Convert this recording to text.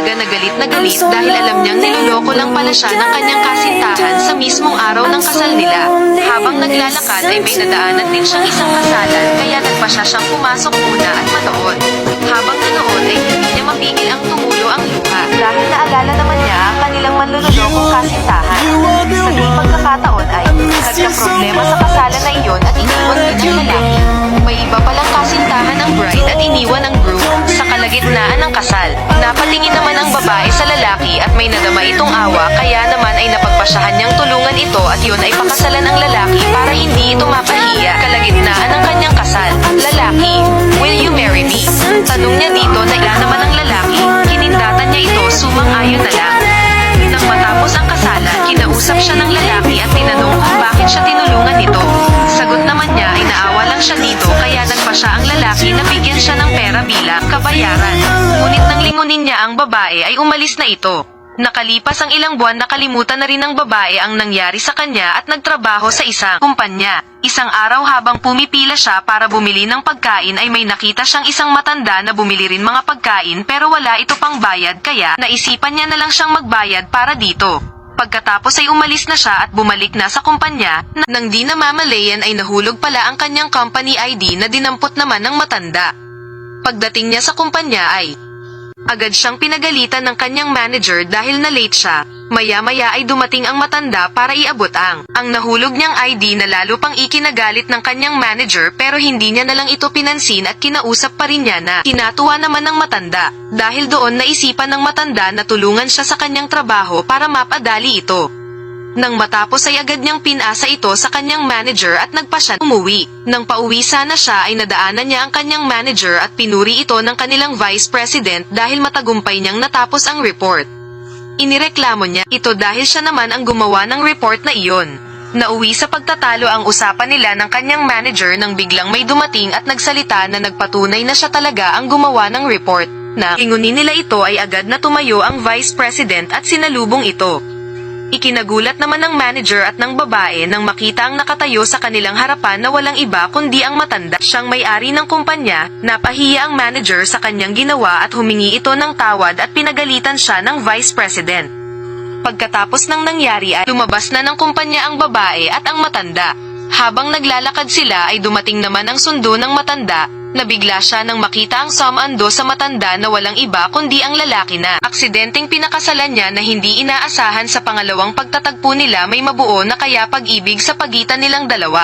umaga na galit dahil alam niyang niloloko lang pala siya ng kanyang kasintahan sa mismong araw ng kasal nila. Habang naglalakad ay may nadaanan din siyang isang kasalan kaya nagpasya siyang pumasok muna at manood. Habang nanood ay hindi niya mapigil ang tumulo ang luha dahil naalala naman niya ang kanilang manlolokong kasintahan. Sa di pagkakataon ay nagka-problema sa kasalan na iyon at iniwan din ang lalaki. May iba palang kasintahan ng bride at iniwan ang groom sa kalagitnaan ng kasal. Napatingin naman ang babae sa lalaki at may nadama itong awa kaya naman ay napagpasyahan niyang tulungan ito at yun ay pakasalan ang lalaki para hindi ito mapahiya kalagitnaan ng kanyang kasal. Lalaki, will you marry me? Tanong niya dito na ilan naman ang lalaki. Kinindatan niya ito sumang-ayon na lang. Nang matapos ang kasalan, kinausap siya ng lalaki at tinanong kung bakit siya tinulungan nito. Sagot naman niya ay naawa lang siya dito kaya nagpa siya ang lalaki na bigyan siya ng pera bilang kabayaran. Ngunit nang lingunin niya ang babae ay umalis na ito. Nakalipas ang ilang buwan nakalimutan na rin ng babae ang nangyari sa kanya at nagtrabaho sa isang kumpanya. Isang araw habang pumipila siya para bumili ng pagkain ay may nakita siyang isang matanda na bumili rin mga pagkain pero wala ito pang bayad kaya naisipan niya na lang siyang magbayad para dito. Pagkatapos ay umalis na siya at bumalik na sa kumpanya, nang di namamalayan ay nahulog pala ang kanyang company ID na dinampot naman ng matanda. Pagdating niya sa kumpanya ay agad siyang pinagalitan ng kanyang manager dahil na-late siya. Maya-maya ay dumating ang matanda para iabot ang nahulog niyang ID na lalo pang ikinagalit ng kanyang manager pero hindi niya na lang ito pinansin at kinausap pa rin niya na kinatuwa naman ng matanda. Dahil doon naisipan ng matanda na tulungan siya sa kanyang trabaho para mapadali ito. Nang matapos ay agad niyang pinasa ito sa kanyang manager at nagpa siya umuwi. Nang pauwi sana siya ay nadaanan niya ang kanyang manager at pinuri ito ng kanilang vice president dahil matagumpay niyang natapos ang report. Inireklamo niya ito dahil siya naman ang gumawa ng report na iyon. Nauwi sa pagtatalo ang usapan nila ng kanyang manager nang biglang may dumating at nagsalita na nagpatunay na siya talaga ang gumawa ng report. Na ingunin nila ito ay agad na tumayo ang vice president at sinalubong ito. Ikinagulat naman ng manager at ng babae nang makita ang nakatayo sa kanilang harapan na walang iba kundi ang matanda. Siyang may-ari ng kumpanya, napahiya ang manager sa kanyang ginawa at humingi ito ng tawad at pinagalitan siya ng vice president. Pagkatapos ng nangyari ay lumabas na ng kumpanya ang babae at ang matanda. Habang naglalakad sila ay dumating naman ang sundo ng matanda. Nabigla siya nang makita ang sumando sa matanda na walang iba kundi ang lalaki na aksidenteng pinakasalan niya na hindi inaasahan sa pangalawang pagtatagpo nila may mabuo na kaya pag-ibig sa pagitan nilang dalawa.